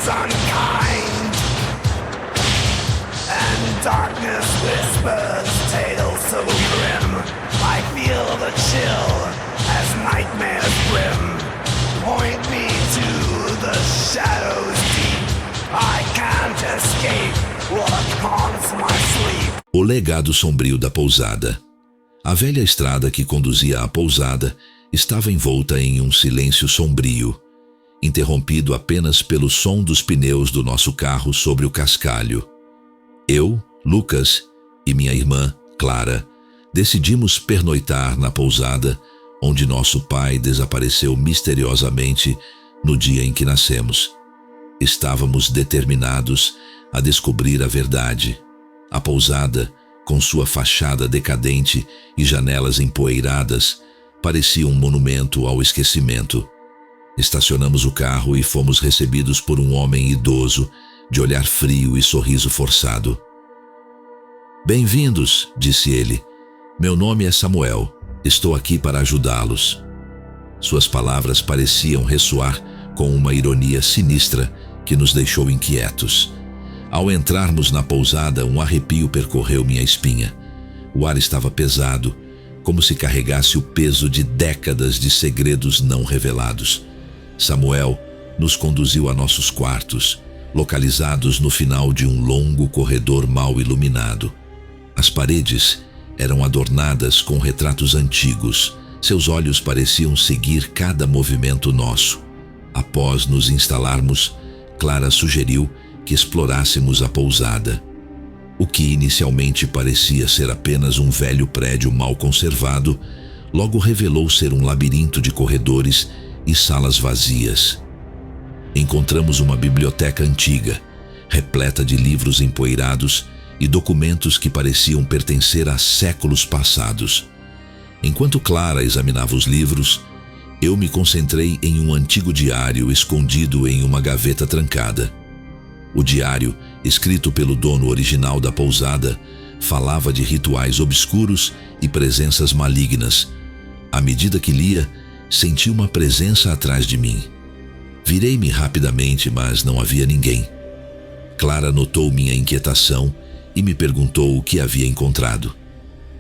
unkind, and darkness whispers tales so grim. I feel the chill as nightmares grim. Point me to the shadows deep. I can't escape what haunts my sleep. O legado sombrio da pousada. A velha estrada que conduzia à pousada estava envolta em um silêncio sombrio, interrompido apenas pelo som dos pneus do nosso carro sobre o cascalho. Eu, Lucas e minha irmã, Clara, decidimos pernoitar na pousada onde nosso pai desapareceu misteriosamente no dia em que nascemos. Estávamos determinados a descobrir a verdade. A pousada, com sua fachada decadente e janelas empoeiradas, parecia um monumento ao esquecimento. Estacionamos o carro e fomos recebidos por um homem idoso, de olhar frio e sorriso forçado. "Bem-vindos", disse ele. "Meu nome é Samuel. Estou aqui para ajudá-los." Suas palavras pareciam ressoar com uma ironia sinistra que nos deixou inquietos. Ao entrarmos na pousada, um arrepio percorreu minha espinha. O ar estava pesado, como se carregasse o peso de décadas de segredos não revelados. Samuel nos conduziu a nossos quartos, localizados no final de um longo corredor mal iluminado. As paredes eram adornadas com retratos antigos. Seus olhos pareciam seguir cada movimento nosso. Após nos instalarmos, Clara sugeriu que explorássemos a pousada. O que inicialmente parecia ser apenas um velho prédio mal conservado, logo revelou ser um labirinto de corredores e salas vazias. Encontramos uma biblioteca antiga, repleta de livros empoeirados e documentos que pareciam pertencer a séculos passados. Enquanto Clara examinava os livros, eu me concentrei em um antigo diário escondido em uma gaveta trancada. O diário, escrito pelo dono original da pousada, falava de rituais obscuros e presenças malignas. À medida que lia, senti uma presença atrás de mim. Virei-me rapidamente, mas não havia ninguém. Clara notou minha inquietação e me perguntou o que havia encontrado.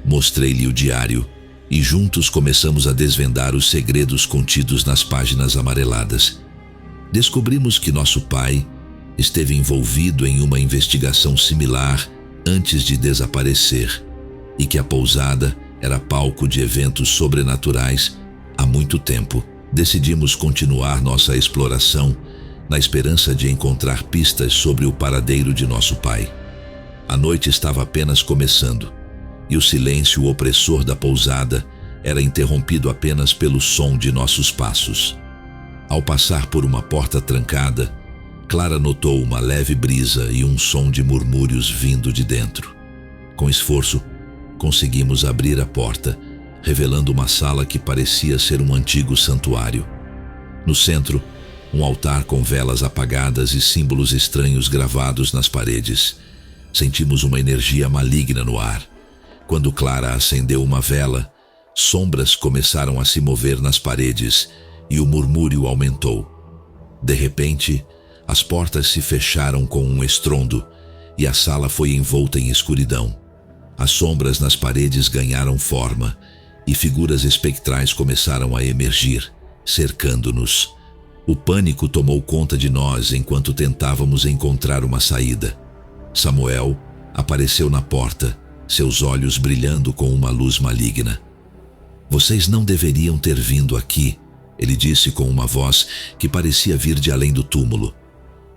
Mostrei-lhe o diário e juntos começamos a desvendar os segredos contidos nas páginas amareladas. Descobrimos que nosso pai esteve envolvido em uma investigação similar antes de desaparecer e que a pousada era palco de eventos sobrenaturais há muito tempo. Decidimos continuar nossa exploração na esperança de encontrar pistas sobre o paradeiro de nosso pai. A noite estava apenas começando e o silêncio opressor da pousada era interrompido apenas pelo som de nossos passos. Ao passar por uma porta trancada, Clara notou uma leve brisa e um som de murmúrios vindo de dentro. Com esforço, conseguimos abrir a porta, revelando uma sala que parecia ser um antigo santuário. No centro, um altar com velas apagadas e símbolos estranhos gravados nas paredes. Sentimos uma energia maligna no ar. Quando Clara acendeu uma vela, sombras começaram a se mover nas paredes e o murmúrio aumentou. De repente, as portas se fecharam com um estrondo e a sala foi envolta em escuridão. As sombras nas paredes ganharam forma e figuras espectrais começaram a emergir, cercando-nos. O pânico tomou conta de nós enquanto tentávamos encontrar uma saída. Samuel apareceu na porta, seus olhos brilhando com uma luz maligna. "Vocês não deveriam ter vindo aqui", ele disse com uma voz que parecia vir de além do túmulo.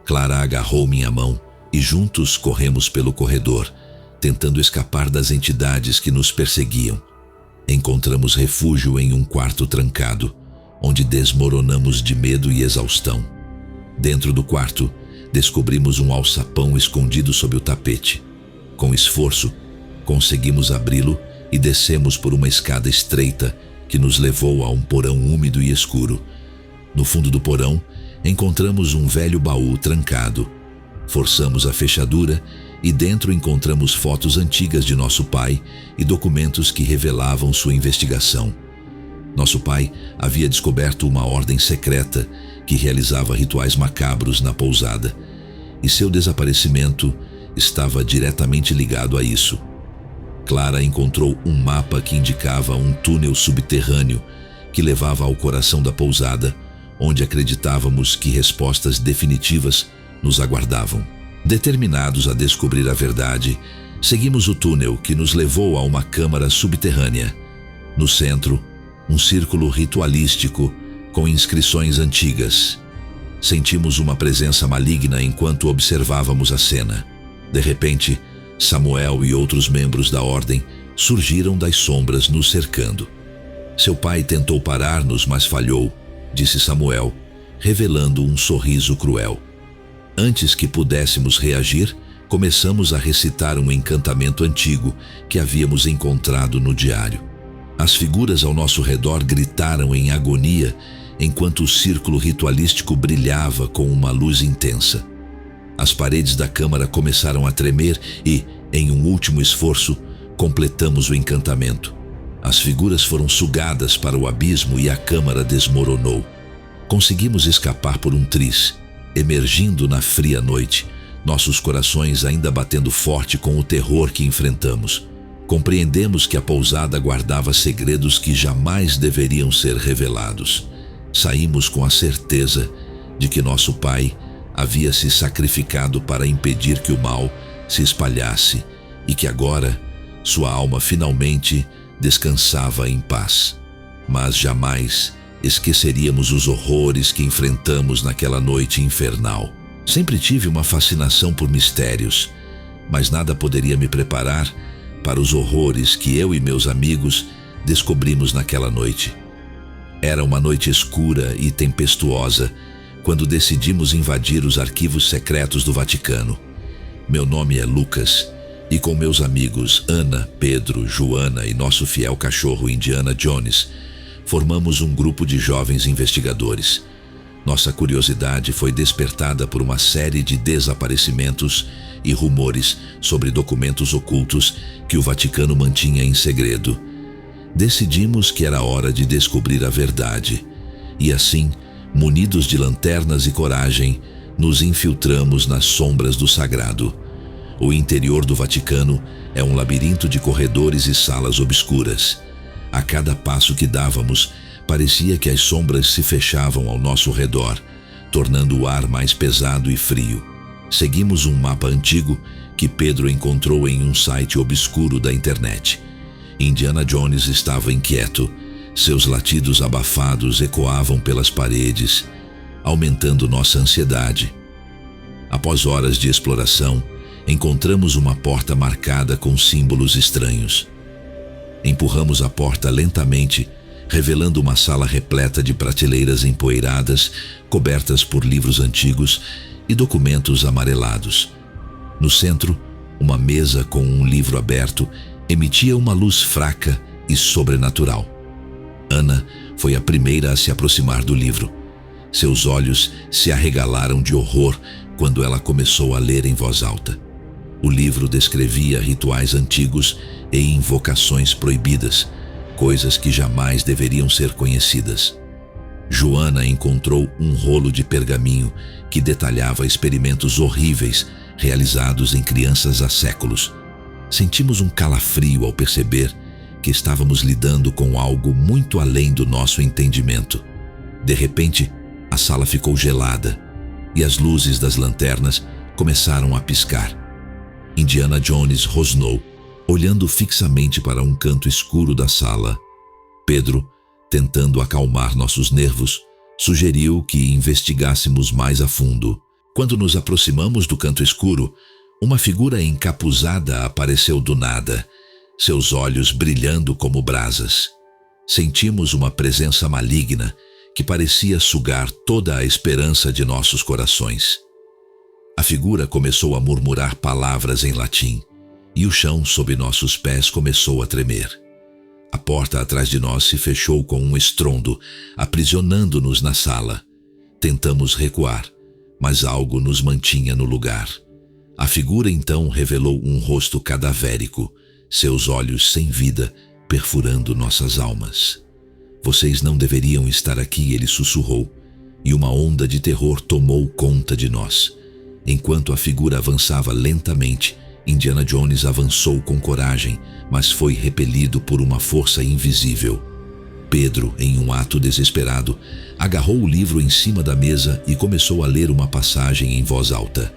Clara agarrou minha mão e juntos corremos pelo corredor, tentando escapar das entidades que nos perseguiam. Encontramos refúgio em um quarto trancado, onde desmoronamos de medo e exaustão. Dentro do quarto, descobrimos um alçapão escondido sob o tapete. Com esforço, conseguimos abri-lo e descemos por uma escada estreita que nos levou a um porão úmido e escuro. No fundo do porão, encontramos um velho baú trancado. Forçamos a fechadura e dentro encontramos fotos antigas de nosso pai e documentos que revelavam sua investigação. Nosso pai havia descoberto uma ordem secreta que realizava rituais macabros na pousada, e seu desaparecimento estava diretamente ligado a isso. Clara encontrou um mapa que indicava um túnel subterrâneo que levava ao coração da pousada, onde acreditávamos que respostas definitivas nos aguardavam. Determinados a descobrir a verdade, seguimos o túnel que nos levou a uma câmara subterrânea. No centro, um círculo ritualístico com inscrições antigas. Sentimos uma presença maligna enquanto observávamos a cena. De repente, Samuel e outros membros da ordem surgiram das sombras nos cercando. Seu pai tentou parar-nos, mas falhou, disse Samuel, revelando um sorriso cruel. Antes que pudéssemos reagir, começamos a recitar um encantamento antigo que havíamos encontrado no diário. As figuras ao nosso redor gritaram em agonia enquanto o círculo ritualístico brilhava com uma luz intensa. As paredes da câmara começaram a tremer e, em um último esforço, completamos o encantamento. As figuras foram sugadas para o abismo e a câmara desmoronou. Conseguimos escapar por um triz, emergindo na fria noite, nossos corações ainda batendo forte com o terror que enfrentamos. Compreendemos que a pousada guardava segredos que jamais deveriam ser revelados. Saímos com a certeza de que nosso pai havia se sacrificado para impedir que o mal se espalhasse e que agora sua alma finalmente descansava em paz. Mas jamais esqueceríamos os horrores que enfrentamos naquela noite infernal. Sempre tive uma fascinação por mistérios, mas nada poderia me preparar para os horrores que eu e meus amigos descobrimos naquela noite. Era uma noite escura e tempestuosa quando decidimos invadir os arquivos secretos do Vaticano. Meu nome é Lucas e com meus amigos Ana, Pedro, Joana e nosso fiel cachorro Indiana Jones, formamos um grupo de jovens investigadores. Nossa curiosidade foi despertada por uma série de desaparecimentos e rumores sobre documentos ocultos que o Vaticano mantinha em segredo. Decidimos que era hora de descobrir a verdade, e assim, munidos de lanternas e coragem, nos infiltramos nas sombras do sagrado. O interior do Vaticano é um labirinto de corredores e salas obscuras. A cada passo que dávamos, parecia que as sombras se fechavam ao nosso redor, tornando o ar mais pesado e frio. Seguimos um mapa antigo que Pedro encontrou em um site obscuro da internet. Indiana Jones estava inquieto. Seus latidos abafados ecoavam pelas paredes, aumentando nossa ansiedade. Após horas de exploração, encontramos uma porta marcada com símbolos estranhos. Empurramos a porta lentamente, revelando uma sala repleta de prateleiras empoeiradas, cobertas por livros antigos e documentos amarelados. No centro, uma mesa com um livro aberto emitia uma luz fraca e sobrenatural. Ana foi a primeira a se aproximar do livro. Seus olhos se arregalaram de horror quando ela começou a ler em voz alta. O livro descrevia rituais antigos e invocações proibidas, coisas que jamais deveriam ser conhecidas. Joana encontrou um rolo de pergaminho que detalhava experimentos horríveis realizados em crianças há séculos. Sentimos um calafrio ao perceber que estávamos lidando com algo muito além do nosso entendimento. De repente, a sala ficou gelada e as luzes das lanternas começaram a piscar. Indiana Jones rosnou, olhando fixamente para um canto escuro da sala. Pedro, tentando acalmar nossos nervos, sugeriu que investigássemos mais a fundo. Quando nos aproximamos do canto escuro, uma figura encapuzada apareceu do nada, seus olhos brilhando como brasas. Sentimos uma presença maligna que parecia sugar toda a esperança de nossos corações. A figura começou a murmurar palavras em latim, e o chão sob nossos pés começou a tremer. A porta atrás de nós se fechou com um estrondo, aprisionando-nos na sala. Tentamos recuar, mas algo nos mantinha no lugar. A figura então revelou um rosto cadavérico, seus olhos sem vida perfurando nossas almas. "Vocês não deveriam estar aqui", ele sussurrou. e uma onda de terror tomou conta de nós. Enquanto a figura avançava lentamente, Indiana Jones avançou com coragem, mas foi repelido por uma força invisível. Pedro, em um ato desesperado, agarrou o livro em cima da mesa e começou a ler uma passagem em voz alta.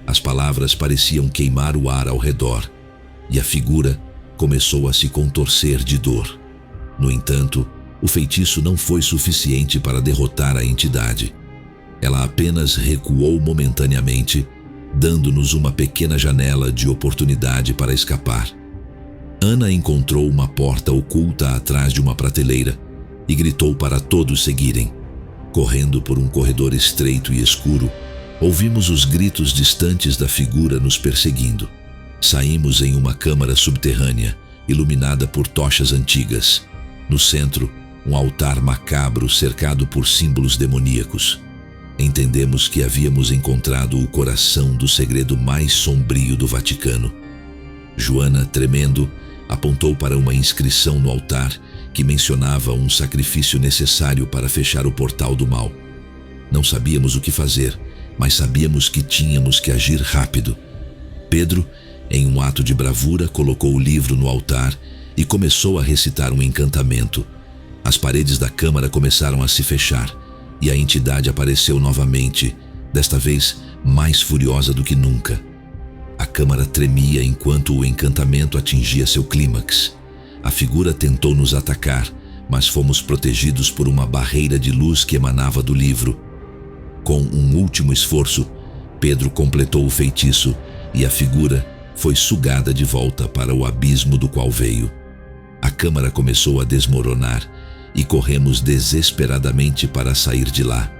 As palavras pareciam queimar o ar ao redor, e a figura começou a se contorcer de dor. No entanto, o feitiço não foi suficiente para derrotar a entidade. Ela apenas recuou momentaneamente, dando-nos uma pequena janela de oportunidade para escapar. Ana encontrou uma porta oculta atrás de uma prateleira e gritou para todos seguirem. Correndo por um corredor estreito e escuro, ouvimos os gritos distantes da figura nos perseguindo. Saímos em uma câmara subterrânea, iluminada por tochas antigas. No centro, um altar macabro cercado por símbolos demoníacos. Entendemos que havíamos encontrado o coração do segredo mais sombrio do Vaticano. Joana, tremendo, apontou para uma inscrição no altar que mencionava um sacrifício necessário para fechar o portal do mal. Não sabíamos o que fazer, mas sabíamos que tínhamos que agir rápido. Pedro, em um ato de bravura, colocou o livro no altar e começou a recitar um encantamento. As paredes da câmara começaram a se fechar e a entidade apareceu novamente, desta vez mais furiosa do que nunca. A câmara tremia enquanto o encantamento atingia seu clímax. A figura tentou nos atacar, mas fomos protegidos por uma barreira de luz que emanava do livro. Com um último esforço, Pedro completou o feitiço e a figura foi sugada de volta para o abismo do qual veio. A câmara começou a desmoronar e corremos desesperadamente para sair de lá.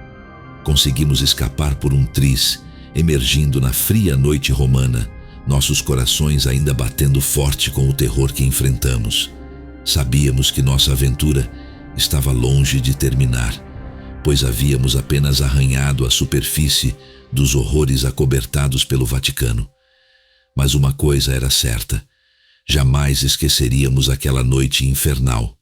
Conseguimos escapar por um triz, emergindo na fria noite romana, nossos corações ainda batendo forte com o terror que enfrentamos. Sabíamos que nossa aventura estava longe de terminar, pois havíamos apenas arranhado a superfície dos horrores acobertados pelo Vaticano. Mas uma coisa era certa: jamais esqueceríamos aquela noite infernal.